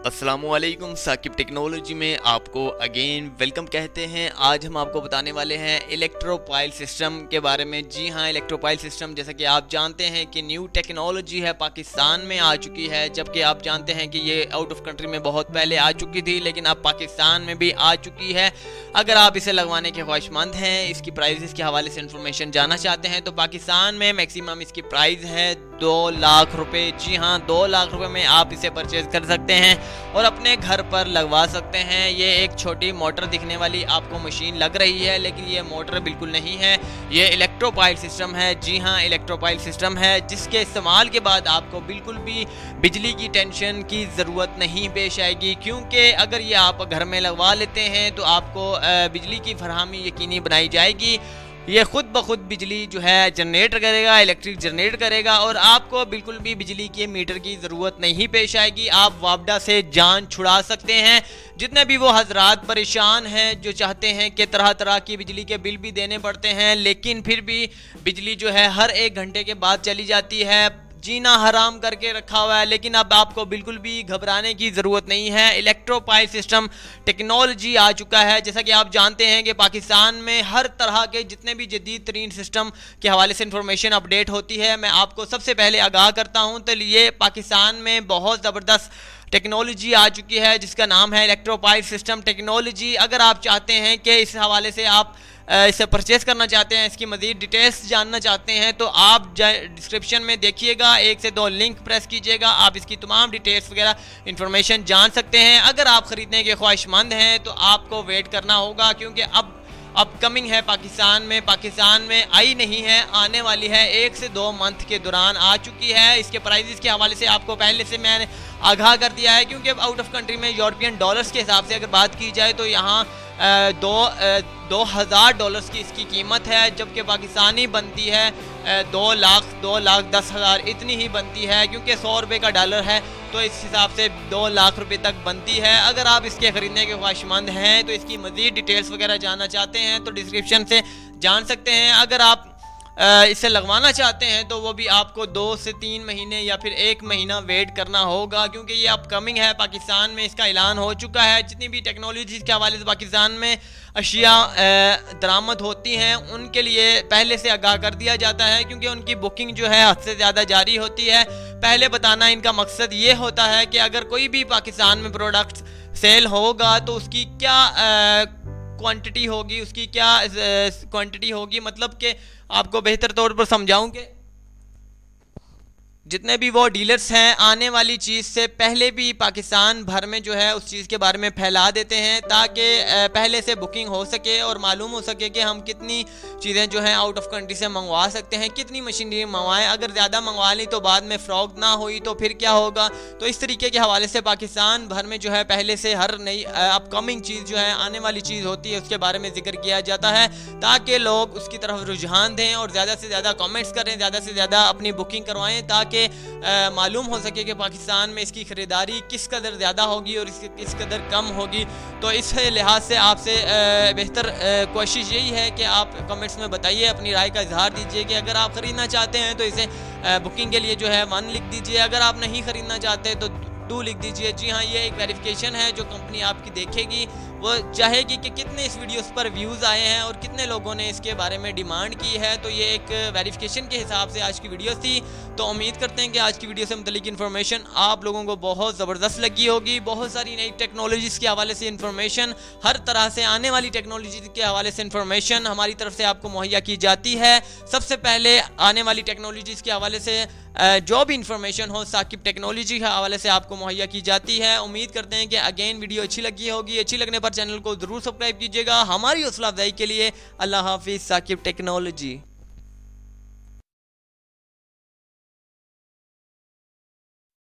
अस्सलामुअलैकुम। साकिब टेक्नोलॉजी में आपको अगेन वेलकम कहते हैं। आज हम आपको बताने वाले हैं इलेक्ट्रोपाइल सिस्टम के बारे में। जी हाँ, इलेक्ट्रोपाइल सिस्टम जैसा कि आप जानते हैं कि न्यू टेक्नोलॉजी है, पाकिस्तान में आ चुकी है, जबकि आप जानते हैं कि ये आउट ऑफ कंट्री में बहुत पहले आ चुकी थी, लेकिन अब पाकिस्तान में भी आ चुकी है। अगर आप इसे लगवाने के ख्वाहिशमंद हैं, इसकी प्राइस के हवाले से इंफॉर्मेशन जानना चाहते हैं, तो पाकिस्तान में मैक्सिमम इसकी प्राइस है 2 लाख रुपए। जी हाँ, 2 लाख रुपए में आप इसे परचेज कर सकते हैं और अपने घर पर लगवा सकते हैं। ये एक छोटी मोटर दिखने वाली आपको मशीन लग रही है, लेकिन ये मोटर बिल्कुल नहीं है, ये इलेक्ट्रोपाइल सिस्टम है। जी हाँ, इलेक्ट्रोपाइल सिस्टम है जिसके इस्तेमाल के बाद आपको बिल्कुल भी बिजली की टेंशन की ज़रूरत नहीं पेश आएगी, क्योंकि अगर ये आप घर में लगवा लेते हैं तो आपको बिजली की फरहमी यकीनी बनाई जाएगी। ये खुद ब खुद बिजली जो है जनरेट करेगा, इलेक्ट्रिक जनरेट करेगा, और आपको बिल्कुल भी बिजली के मीटर की ज़रूरत नहीं पेश आएगी। आप वापडा से जान छुड़ा सकते हैं। जितने भी वो हजरात परेशान हैं जो चाहते हैं कि तरह तरह की बिजली के बिल भी देने पड़ते हैं, लेकिन फिर भी बिजली जो है हर 1 घंटे के बाद चली जाती है, जीना हराम करके रखा हुआ है, लेकिन अब आपको बिल्कुल भी घबराने की ज़रूरत नहीं है। इलेक्ट्रोपाइल सिस्टम टेक्नोलॉजी आ चुका है। जैसा कि आप जानते हैं कि पाकिस्तान में हर तरह के जितने भी जदीद तरीन सिस्टम के हवाले से इंफॉर्मेशन अपडेट होती है, मैं आपको सबसे पहले आगाह करता हूं। तो ये पाकिस्तान में बहुत ज़बरदस्त टेक्नोलॉजी आ चुकी है जिसका नाम है इलेक्ट्रोपाइल सिस्टम टेक्नोलॉजी। अगर आप चाहते हैं कि इस हवाले से आप इसे परचेस करना चाहते हैं, इसकी मज़ीद डिटेल्स जानना चाहते हैं, तो आप डिस्क्रिप्शन में देखिएगा, 1 से 2 लिंक प्रेस कीजिएगा, आप इसकी तमाम डिटेल्स वगैरह इंफॉर्मेशन जान सकते हैं। अगर आप ख़रीदने के ख्वाहिशमंद हैं तो आपको वेट करना होगा, क्योंकि अब अपकमिंग है पाकिस्तान में आई नहीं है, आने वाली है, 1 से 2 मंथ के दौरान आ चुकी है। इसके प्राइजेस के हवाले से आपको पहले से मैंने आगाह कर दिया है, क्योंकि अब आउट ऑफ कंट्री में यूरोपियन डॉलर्स के हिसाब से अगर बात की जाए तो यहाँ $2,000 की इसकी कीमत है, जबकि पाकिस्तानी बनती है 2,10,000 इतनी ही बनती है, क्योंकि 100 रुपये का डॉलर है तो इस हिसाब से 2 लाख रुपए तक बनती है। अगर आप इसके ख़रीदने के ख्वाहिशमंद हैं तो इसकी मज़ीद डिटेल्स वगैरह जानना चाहते हैं तो डिस्क्रिप्शन से जान सकते हैं। अगर आप इसे लगवाना चाहते हैं तो वो भी आपको 2 से 3 महीने या फिर 1 महीना वेट करना होगा, क्योंकि ये अपकमिंग है, पाकिस्तान में इसका ऐलान हो चुका है। जितनी भी टेक्नोलॉजी के हवाले से पाकिस्तान में अशिया दरामद होती हैं उनके लिए पहले से आगाह कर दिया जाता है, क्योंकि उनकी बुकिंग जो है हद से ज़्यादा जारी होती है। पहले बताना इनका मकसद ये होता है कि अगर कोई भी पाकिस्तान में प्रोडक्ट सेल होगा तो उसकी क्या क्वांटिटी होगी, उसकी क्या क्वांटिटी होगी, मतलब कि आपको बेहतर तौर पर समझाऊं कि जितने भी वो डीलर्स हैं आने वाली चीज़ से पहले भी पाकिस्तान भर में जो है उस चीज़ के बारे में फैला देते हैं, ताकि पहले से बुकिंग हो सके और मालूम हो सके कि हम कितनी चीज़ें जो हैं आउट ऑफ कंट्री से मंगवा सकते हैं, कितनी मशीनरी मंगवाएं। अगर ज़्यादा मंगवा ली तो बाद में फ्रॉड ना हुई तो फिर क्या होगा। तो इस तरीके के हवाले से पाकिस्तान भर में जो है पहले से हर नई अपकमिंग चीज़ जो है आने वाली चीज़ होती है उसके बारे में जिक्र किया जाता है, ताकि लोग उसकी तरफ रुझान दें और ज़्यादा से ज़्यादा कमेंट्स करें, ज़्यादा से ज़्यादा अपनी बुकिंग करवाएं, ताकि मालूम हो सके कि पाकिस्तान में इसकी ख़रीदारी किस कदर ज़्यादा होगी और इसकी किस कदर कम होगी। तो इस लिहाज से आपसे बेहतर कोशिश यही है कि आप कमेंट्स में बताइए, अपनी राय का इजहार दीजिए कि अगर आप ख़रीदना चाहते हैं तो इसे बुकिंग के लिए जो है 1 लिख दीजिए, अगर आप नहीं ख़रीदना चाहते तो 2 लिख दीजिए। जी हाँ, ये एक वेरिफिकेशन है जो कंपनी आपकी देखेगी, वो चाहेगी कि कितने इस वीडियोस पर व्यूज़ आए हैं और कितने लोगों ने इसके बारे में डिमांड की है। तो ये एक वेरिफिकेशन के हिसाब से आज की वीडियो थी। तो उम्मीद करते हैं कि आज की वीडियो से मुतल्लिक इन्फॉर्मेशन आप लोगों को बहुत ज़बरदस्त लगी होगी। बहुत सारी नई टेक्नोलॉजीज़ के हवाले से इन्फॉर्मेशन, हर तरह से आने वाली टेक्नोलॉजी के हवाले से इन्फॉर्मेशन हमारी तरफ से आपको मुहैया की जाती है। सबसे पहले आने वाली टेक्नोलॉजीज़ के हवाले से जो भी इंफॉर्मेशन हो साकिब टेक्नोलॉजी के हवाले से आपको मुहैया की जाती है। उम्मीद करते हैं कि अगेन वीडियो अच्छी लगी होगी। अच्छी लगने पर चैनल को ज़रूर सब्सक्राइब कीजिएगा हमारी हौसला अफजाई के लिए। अल्लाह हाफिज़। साकिब टेक्नोलॉजी।